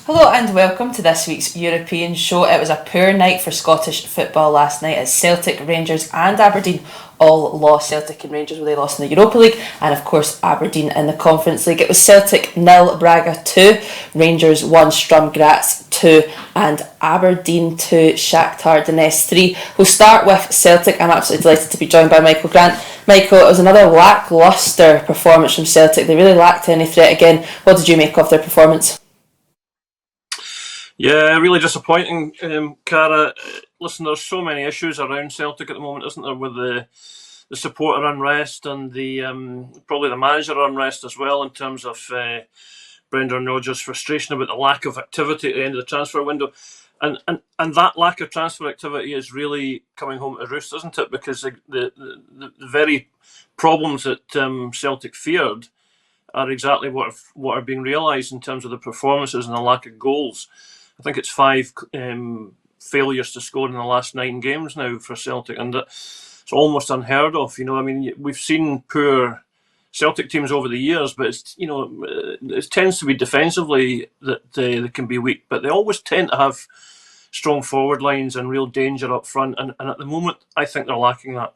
Hello and welcome to this week's European show. It was a poor night for Scottish football last night as Celtic, Rangers and Aberdeen all lost. Celtic and Rangers, they lost in the Europa League, and of course Aberdeen in the Conference League. It was Celtic 0, Braga 2, Rangers 1, Strum Graz 2 and Aberdeen 2, Shaktar Donetsk 3. We'll start with Celtic. I'm absolutely delighted to be joined by Michael Grant. Michael, it was another lacklustre performance from Celtic. They really lacked any threat again. What did you make of their performance? Yeah, really disappointing, Cara. Listen, there's so many issues around Celtic at the moment, isn't there, with the supporter unrest and the probably the manager unrest as well, in terms of Brendan Rodgers' frustration about the lack of activity at the end of the transfer window. And that lack of transfer activity is really coming home to roost, isn't it? Because the very problems that Celtic feared are exactly what are being realised in terms of the performances and the lack of goals. I think it's 5 failures to score in the last 9 games now for Celtic, and it's almost unheard of. You know, I mean, we've seen poor Celtic teams over the years, but it's, you know, it tends to be defensively that they can be weak, but they always tend to have strong forward lines and real danger up front, and at the moment I think they're lacking that.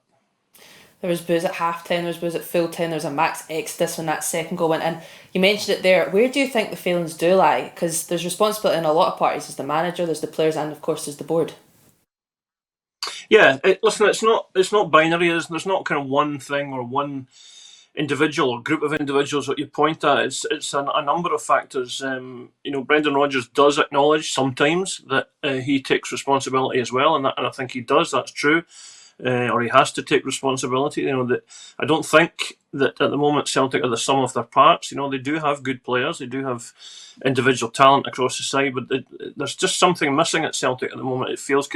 There was boos at half-time, there was boos at full-time, there was a max exodus when that second goal went in. You mentioned it there. Where do you think the failings do lie? Because there's responsibility in a lot of parties. There's the manager, there's the players, and of course there's the board. Yeah, listen, it's not binary. There's not kind of one thing or one individual or group of individuals that you point at. It's a number of factors. You know, Brendan Rodgers does acknowledge sometimes that he takes responsibility as well, and I think he does. That's true. Or he has to take responsibility. You know, that I don't think that at the moment Celtic are the sum of their parts. You know, they do have good players, they do have individual talent across the side, but there's just something missing at Celtic at the moment. It feels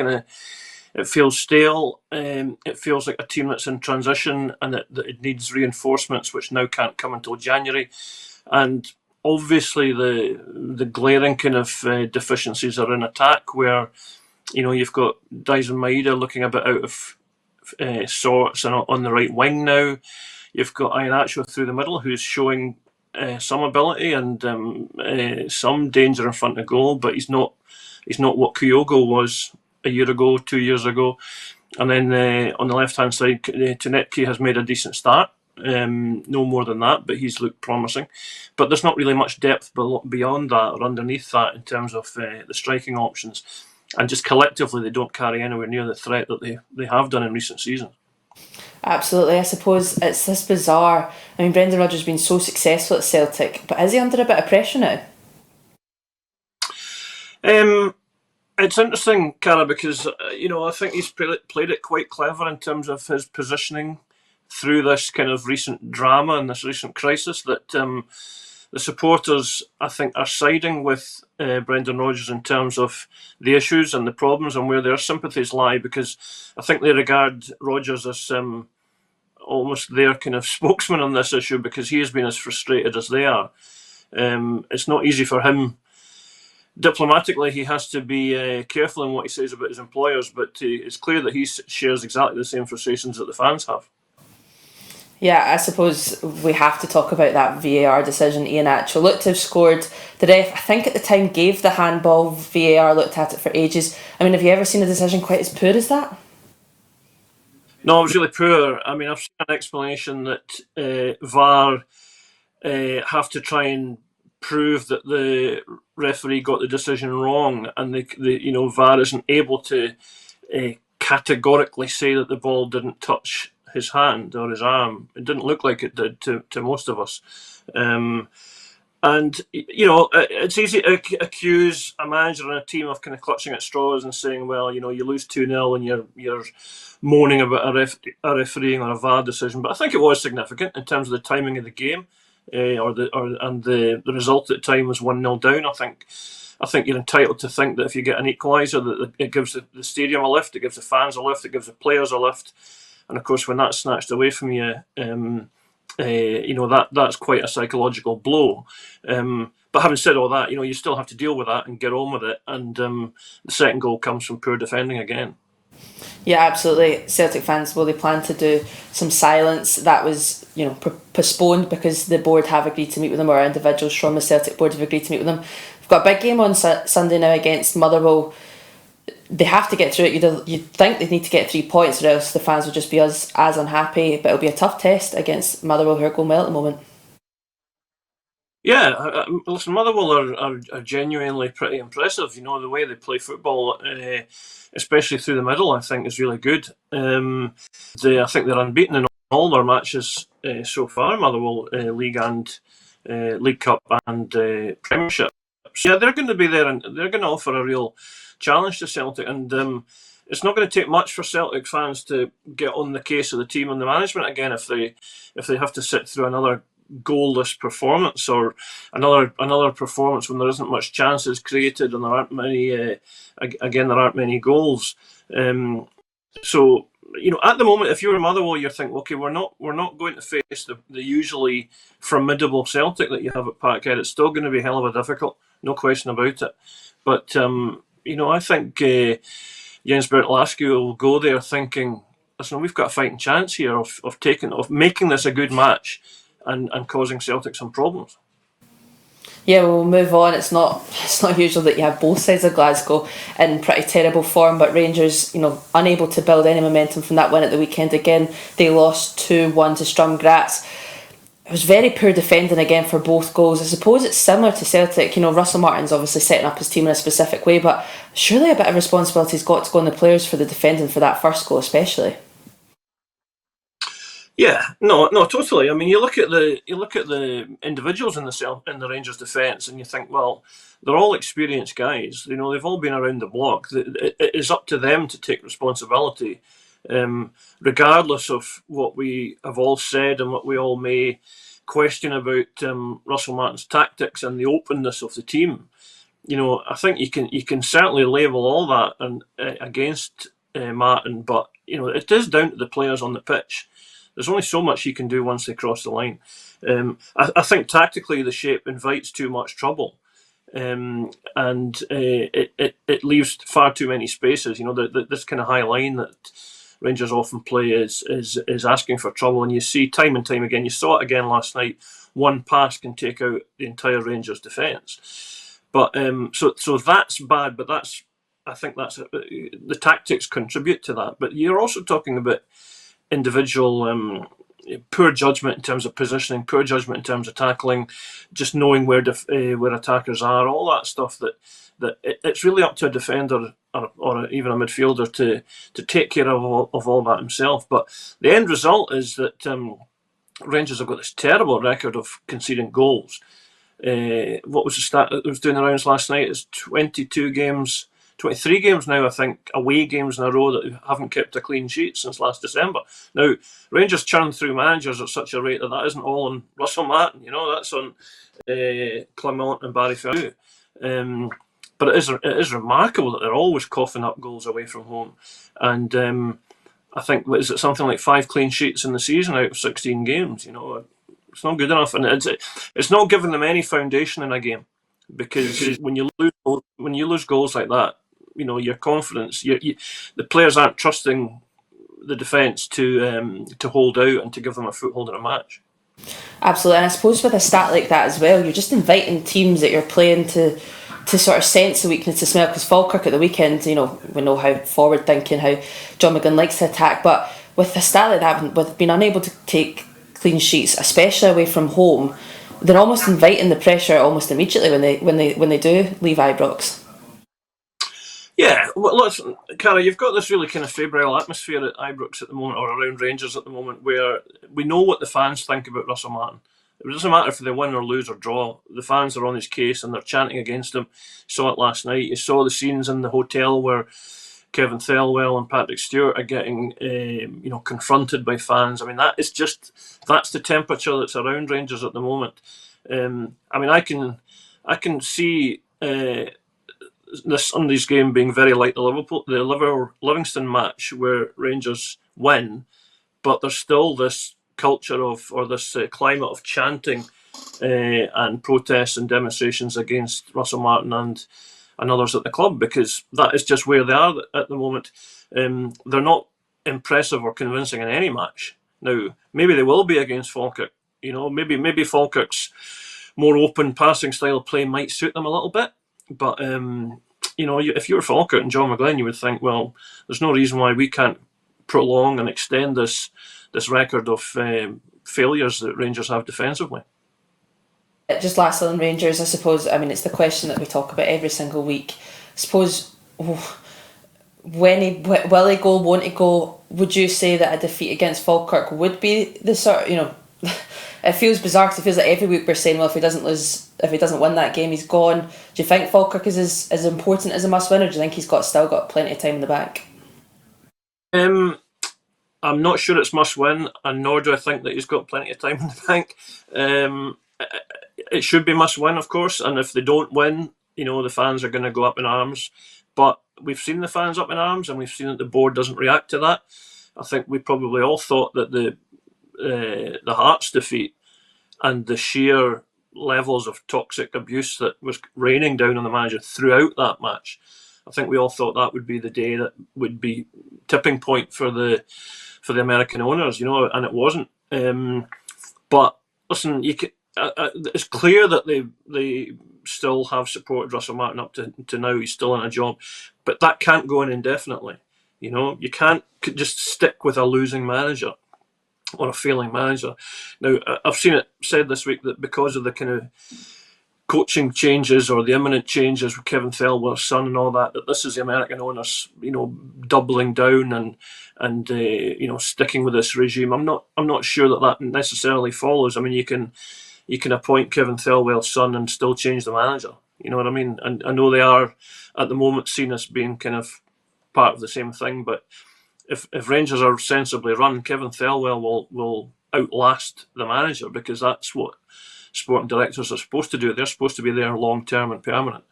stale. It feels like a team that's in transition, and that it needs reinforcements, which now can't come until January. And obviously, the glaring kind of deficiencies are in attack, where, you know, you've got Dyson Maeda looking a bit out of sorts and on the right wing now. You've got Iheanacho through the middle, who's showing some ability and some danger in front of goal, but he's not what Kyogo was a year ago, 2 years ago. And then on the left hand side, Donetsk has made a decent start. No more than that, but he's looked promising. But there's not really much depth beyond that or underneath that in terms of the striking options. And just collectively, they don't carry anywhere near the threat that they have done in recent seasons. Absolutely. I suppose it's this bizarre. I mean, Brendan Rodgers has been so successful at Celtic, but is he under a bit of pressure now? It's interesting, Cara, because you know, I think he's played it quite clever in terms of his positioning through this kind of recent drama and this recent crisis, that the supporters, I think, are siding with Brendan Rodgers in terms of the issues and the problems and where their sympathies lie, because I think they regard Rodgers as almost their kind of spokesman on this issue, because he has been as frustrated as they are. It's not easy for him. Diplomatically, he has to be careful in what he says about his employers, but it's clear that he shares exactly the same frustrations that the fans have. Yeah, I suppose we have to talk about that VAR decision. Iheanacho looked to have scored. The ref, I think at the time, gave the handball. VAR looked at it for ages. I mean, have you ever seen a decision quite as poor as that? No, it was really poor. I mean, I've seen an explanation that VAR have to try and prove that the referee got the decision wrong, and you know, VAR isn't able to categorically say that the ball didn't touch his hand or his arm. It didn't look like it did to most of us. And, you know, it's easy to accuse a manager and a team of kind of clutching at straws and saying, well, you know, you lose 2-0 and you're moaning about a refereeing or a VAR decision. But I think it was significant in terms of the timing of the game, and the result at the time was 1-0 down. I think you're entitled to think that if you get an equaliser, that it gives the stadium a lift, it gives the fans a lift, it gives the players a lift. And of course, when that's snatched away from you, you know, that's quite a psychological blow. But having said all that, you know, you still have to deal with that and get on with it. And the second goal comes from poor defending again. Yeah, absolutely. Celtic fans, well, they plan to do some silence. That was, you know, postponed because the board have agreed to meet with them, or individuals from the Celtic board have agreed to meet with them. Of got a big game on Sunday now against Motherwell. They have to get through it. You'd think they need to get 3 points, or else the fans will just be as unhappy. But it'll be a tough test against Motherwell, who are going well at the moment. Yeah, listen, Motherwell are genuinely pretty impressive. You know, the way they play football, especially through the middle, I think is really good. I think they're unbeaten in all their matches so far, Motherwell, League and League Cup and Premiership. So yeah, they're going to be there, and they're going to offer a real challenge to Celtic. And it's not going to take much for Celtic fans to get on the case of the team and the management again if they have to sit through another goalless performance, or another performance when there isn't much chances created and there aren't many goals. So you know, at the moment, if you're Motherwell, you're thinking, okay, we're not going to face the usually formidable Celtic that you have at Parkhead. It's still going to be hell of a difficult, no question about it. But you know, I think Jens Bertolaski will go there thinking, listen, we've got a fighting chance here of making this a good match and causing Celtic some problems. Yeah, we'll move on. It's not usual that you have both sides of Glasgow in pretty terrible form, but Rangers, you know, unable to build any momentum from that win at the weekend. Again, they lost 2-1 to Strum Graz. It was very poor defending again for both goals. I suppose it's similar to Celtic. You know, Russell Martin's obviously setting up his team in a specific way, but surely a bit of responsibility's got to go on the players for the defending for that first goal especially. Yeah, no, totally. I mean, you look at the individuals in the Rangers defence, and you think, well, they're all experienced guys. You know, they've all been around the block. It is up to them to take responsibility, regardless of what we have all said and what we all may question about Russell Martin's tactics and the openness of the team. You know, I think you can certainly label all that and against Martin, but you know, it is down to the players on the pitch. There's only so much you can do once they cross the line. I think tactically the shape invites too much trouble, and it leaves far too many spaces. You know, this kind of high line that Rangers often play is asking for trouble, and you see time and time again. You saw it again last night. One pass can take out the entire Rangers defence. But so that's bad. But I think the tactics contribute to that. But you're also talking about individual poor judgment in terms of positioning, poor judgment in terms of tackling, just knowing where attackers are, all that stuff. That it's really up to a defender or even a midfielder to take care of all that himself. But the end result is that Rangers have got this terrible record of conceding goals. What was the stat that was doing the rounds last night? It's 23 games now, I think, away games in a row that haven't kept a clean sheet since last December. Now, Rangers churn through managers at such a rate that isn't all on Russell Martin. You know, that's on Clement and Barry Ferrou. But it is remarkable that they're always coughing up goals away from home. And I think, is it something like 5 clean sheets in the season out of 16 games? You know, it's not good enough, and it's not giving them any foundation in a game, because when you lose goals like that, you know, your confidence, the players aren't trusting the defence to hold out and to give them a foothold in a match. Absolutely, and I suppose with a stat like that as well, you're just inviting teams that you're playing to sort of sense the weakness, to smell. Because Falkirk at the weekend, you know, we know how forward thinking, how John McGinn likes to attack, but with a stat like that, with being unable to take clean sheets, especially away from home, they're almost inviting the pressure almost immediately when they do leave Ibrox. Yeah, well, listen, Cara, you've got this really kind of febrile atmosphere at Ibrox at the moment, or around Rangers at the moment, where we know what the fans think about Russell Martin. It doesn't matter if they win or lose or draw. The fans are on his case and they're chanting against him. You saw it last night. You saw the scenes in the hotel where Kevin Thelwell and Patrick Stewart are getting, confronted by fans. I mean, that's the temperature that's around Rangers at the moment. I can see this Sunday's game being very like the Livingston match, where Rangers win, but there's still this culture or this climate of chanting and protests and demonstrations against Russell Martin and others at the club, because that is just where they are at the moment. They're not impressive or convincing in any match. Now, maybe they will be against Falkirk. You know, maybe Falkirk's more open passing style of play might suit them a little bit. But if you were Falkirk and John McGlynn, you would think, well, there's no reason why we can't prolong and extend this record of failures that Rangers have defensively. Just lastly on Rangers, I suppose, I mean, it's the question that we talk about every single week. I suppose, will he go, won't he go? Would you say that a defeat against Falkirk would be the sort of, it feels bizarre because it feels like every week we're saying, well, if he doesn't win that game, he's gone. Do you think Falkirk is as important as a must-win, or do you think he's still got plenty of time in the bank? I'm not sure it's must-win, and nor do I think that he's got plenty of time in the bank. It should be must-win, of course, and if they don't win, the fans are going to go up in arms. But we've seen the fans up in arms, and we've seen that the board doesn't react to that. I think we probably all thought that the Hearts defeat and the sheer levels of toxic abuse that was raining down on the manager throughout that match, I think we all thought that would be the day that would be tipping point for the American owners, and it wasn't. But listen, it's clear that they still have supported Russell Martin up to now. He's still in a job, but that can't go on indefinitely. You can't just stick with a losing manager or a failing manager. Now, I've seen it said this week that because of the kind of coaching changes or the imminent changes with Kevin Thelwell's son and all that this is the American owners, doubling down and sticking with this regime. I'm not sure that necessarily follows. I mean, you can appoint Kevin Thelwell's son and still change the manager. You know what I mean? And I know they are at the moment seen as being kind of part of the same thing, but if Rangers are sensibly run, Kevin Thelwell will outlast the manager, because that's what sporting directors are supposed to do. They're supposed to be there long-term and permanent.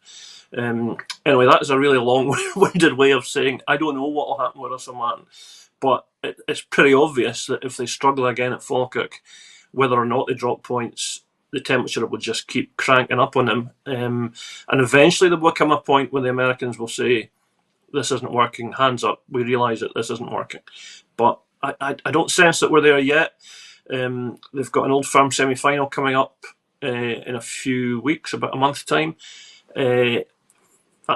Anyway, that is a really long-winded way of saying I don't know what will happen with Russell Martin, but it's pretty obvious that if they struggle again at Falkirk, whether or not they drop points, the temperature will just keep cranking up on them. And eventually there will come a point where the Americans will say, this isn't working, hands up, we realise that this isn't working. But I don't sense that we're there yet. They've got an Old Firm semi-final coming up in a few weeks, about a month's time. At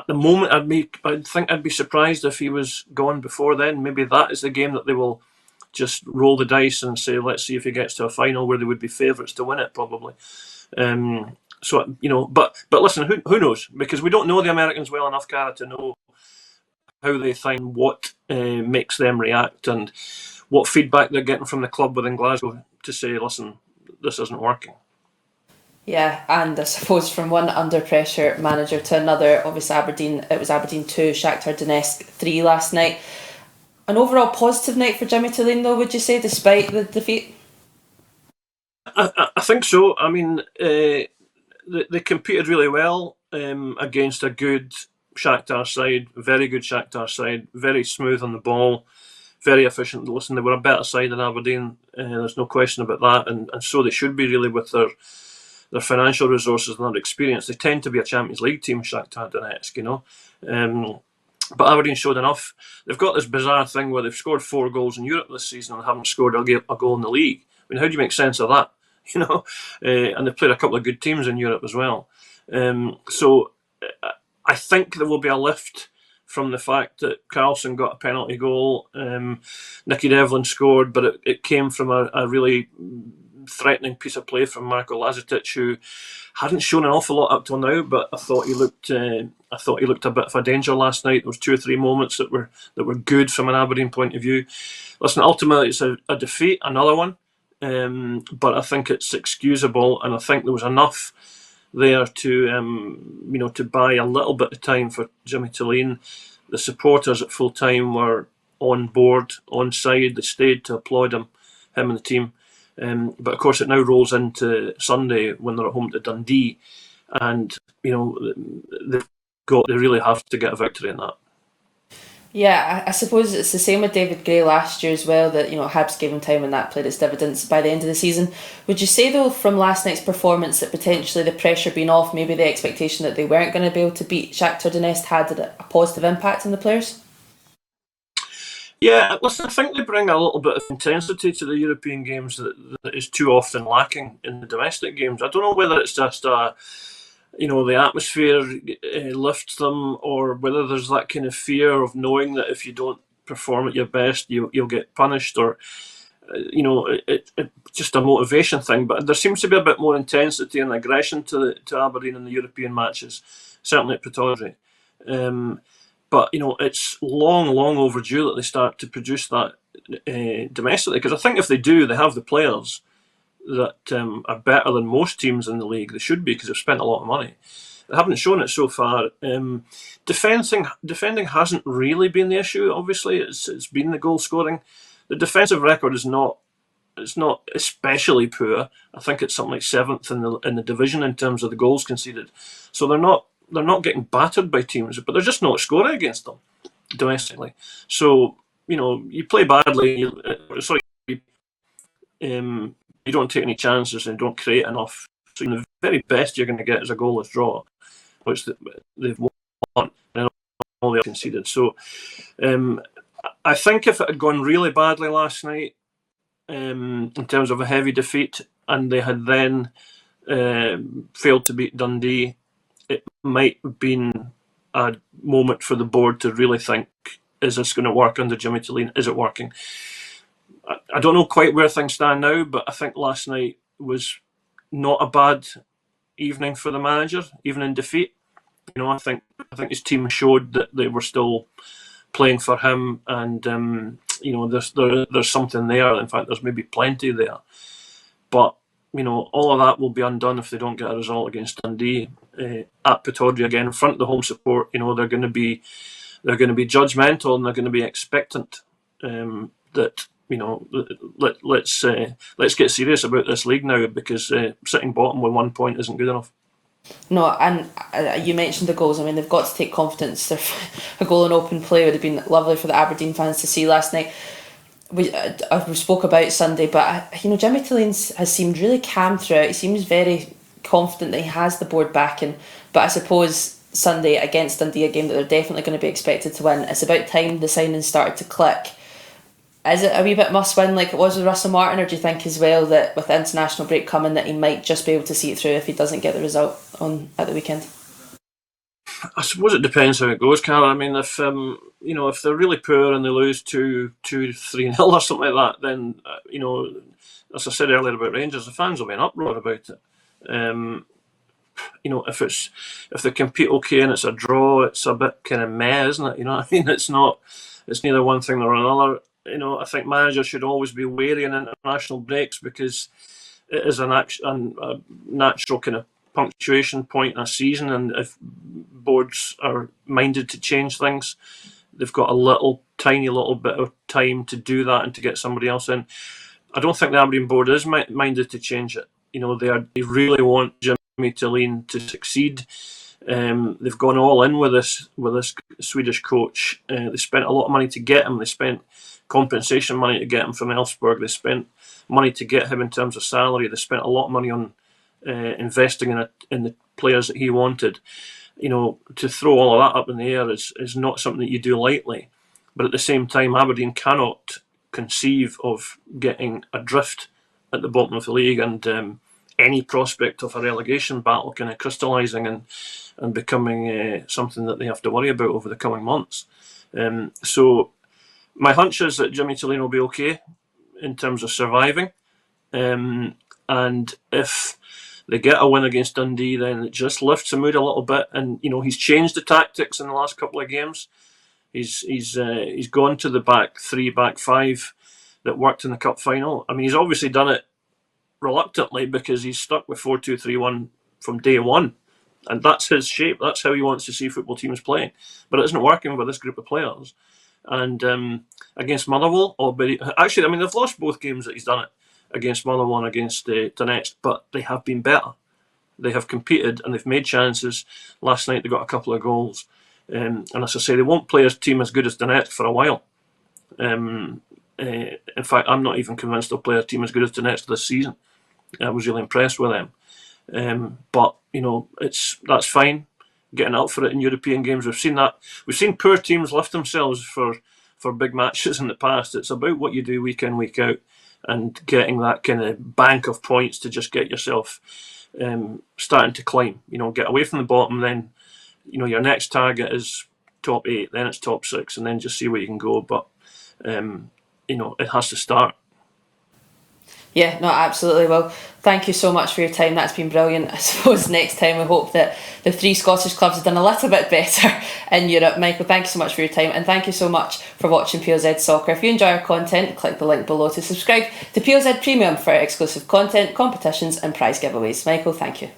the moment, I'd be surprised if he was gone before then. Maybe that is the game that they will just roll the dice and say, let's see if he gets to a final where they would be favourites to win it, probably. But listen, who knows? Because we don't know the Americans well enough, Cara, to know how they find what makes them react and what feedback they're getting from the club within Glasgow to say, listen, this isn't working. Yeah, and I suppose from one under pressure manager to another, obviously it was Aberdeen 2, Shaktar Donetsk 3 last night. An overall positive night for Jimmy Tulane, though, would you say, despite the defeat? I think so. I mean, they competed really well against a good Shaktar side, very good Shaktar side, very smooth on the ball, very efficient. Listen, they were a better side than Aberdeen, there's no question about that, and so they should be, really, with their financial resources and their experience. They tend to be a Champions League team, Shaktar Donetsk, but Aberdeen showed enough. They've got this bizarre thing where they've scored 4 goals in Europe this season and haven't scored a goal in the league. I mean, how do you make sense of that? And they've played a couple of good teams in Europe as well. So I think there will be a lift from the fact that Carlson got a penalty goal. Nicky Devlin scored, but it came from a really threatening piece of play from Marko Lazetic, who hadn't shown an awful lot up till now, but I thought he looked a bit of a danger last night. There was 2 or 3 moments that were good from an Aberdeen point of view. Listen, ultimately it's a defeat, another one, but I think it's excusable, and I think there was enough there to buy a little bit of time for Jimmy Tulane. The supporters at full time were on board, on side. They stayed to applaud him and the team. But of course, it now rolls into Sunday when they're at home to Dundee, and they really have to get a victory in that. Yeah, I suppose it's the same with David Gray last year as well, that Hibs gave him time and that played its dividends by the end of the season. Would you say, though, from last night's performance, that potentially the pressure being off, maybe the expectation that they weren't going to be able to beat Shaktar Donetsk had a positive impact on the players? Yeah, listen, I think they bring a little bit of intensity to the European games that is too often lacking in the domestic games. I don't know whether it's just a the atmosphere lifts them, or whether there's that kind of fear of knowing that if you don't perform at your best, you'll get punished, or it's just a motivation thing. But there seems to be a bit more intensity and aggression to Aberdeen in the European matches, certainly at Pittodrie. But it's long overdue that they start to produce that domestically, because I think if they do, they have the players that are better than most teams in the league. They should be, because they've spent a lot of money. They haven't shown it so far. Defending hasn't really been the issue. Obviously, it's been the goal scoring. The defensive record is not. It's not especially poor. I think it's something like 7th in the division in terms of the goals conceded. So they're not getting battered by teams, but they're just not scoring against them domestically. So you play badly. You don't take any chances and don't create enough. So the very best you're going to get is a goalless draw, which they've won, and all they have conceded. So I think if it had gone really badly last night, in terms of a heavy defeat, and they had then failed to beat Dundee, it might have been a moment for the board to really think, is this going to work under Jimmy Tillene? Is it working? I don't know quite where things stand now, but I think last night was not a bad evening for the manager, even in defeat. I think his team showed that they were still playing for him, and there's something there. In fact, there's maybe plenty there. But all of that will be undone if they don't get a result against Dundee at Pittodrie again, in front of the home support. They're going to be judgmental, and they're going to be expectant that. Let's get serious about this league now, because sitting bottom with 1 point isn't good enough. No, and you mentioned the goals. I mean, they've got to take confidence. A goal in open play would have been lovely for the Aberdeen fans to see last night. We spoke about Sunday, but Jimmy Tillene has seemed really calm throughout. He seems very confident that he has the board backing. But I suppose Sunday against Dundee, a game that they're definitely going to be expected to win, it's about time the signings started to click. Is it a wee bit must win like it was with Russell Martin, or do you think as well that with the international break coming that he might just be able to see it through if he doesn't get the result at the weekend? I suppose it depends how it goes, Cara. I mean, if they're really poor and they lose 2-3-0 or something like that, then as I said earlier about Rangers, the fans will be in uproar about it. If they compete okay and it's a draw, it's a bit kind of meh, isn't it? It's neither one thing nor another. I think managers should always be wary in international breaks, because it is a natural kind of punctuation point in a season, and if boards are minded to change things, they've got a tiny little bit of time to do that and to get somebody else in. I don't think the Aberdeen board is minded to change it. They really want Jimmy Tillene to succeed. They've gone all in with this Swedish coach. They spent a lot of money to get him. They spent compensation money to get him from Elfsborg. They spent money to get him in terms of salary. They spent a lot of money on investing in the players that he wanted. To throw all of that up in the air is not something that you do lightly. But at the same time, Aberdeen cannot conceive of getting adrift at the bottom of the league, and any prospect of a relegation battle kind of crystallising and becoming something that they have to worry about over the coming months. So my hunch is that Jimmy Tillene will be okay in terms of surviving. And if they get a win against Dundee, then it just lifts the mood a little bit. And he's changed the tactics in the last couple of games. He's gone to the back 3, back 5 that worked in the cup final. I mean, he's obviously done it reluctantly, because he's stuck with 4-2-3-1 from day one, and that's his shape. That's how he wants to see football teams playing. But it isn't working with this group of players. And against Motherwell, actually, I mean, they've lost both games that he's done it, against Motherwell and against Donetsk, but they have been better. They have competed and they've made chances. Last night they got a couple of goals. And as I say, they won't play a team as good as Donetsk for a while. In fact, I'm not even convinced they'll play a team as good as Donetsk this season. I was really impressed with them. But that's fine. Getting up for it in European games, we've seen that. We've seen poor teams lift themselves for big matches in the past. It's about what you do week in, week out, and getting that kind of bank of points to just get yourself starting to climb. Get away from the bottom. Then your next target is top 8. Then it's top 6, and then just see where you can go. But it has to start. Yeah, no, absolutely. Well, thank you so much for your time. That's been brilliant. I suppose next time we hope that the 3 Scottish clubs have done a little bit better in Europe. Michael, thank you so much for your time, and thank you so much for watching PLZ Soccer. If you enjoy our content, click the link below to subscribe to PLZ Premium for exclusive content, competitions and prize giveaways. Michael, thank you.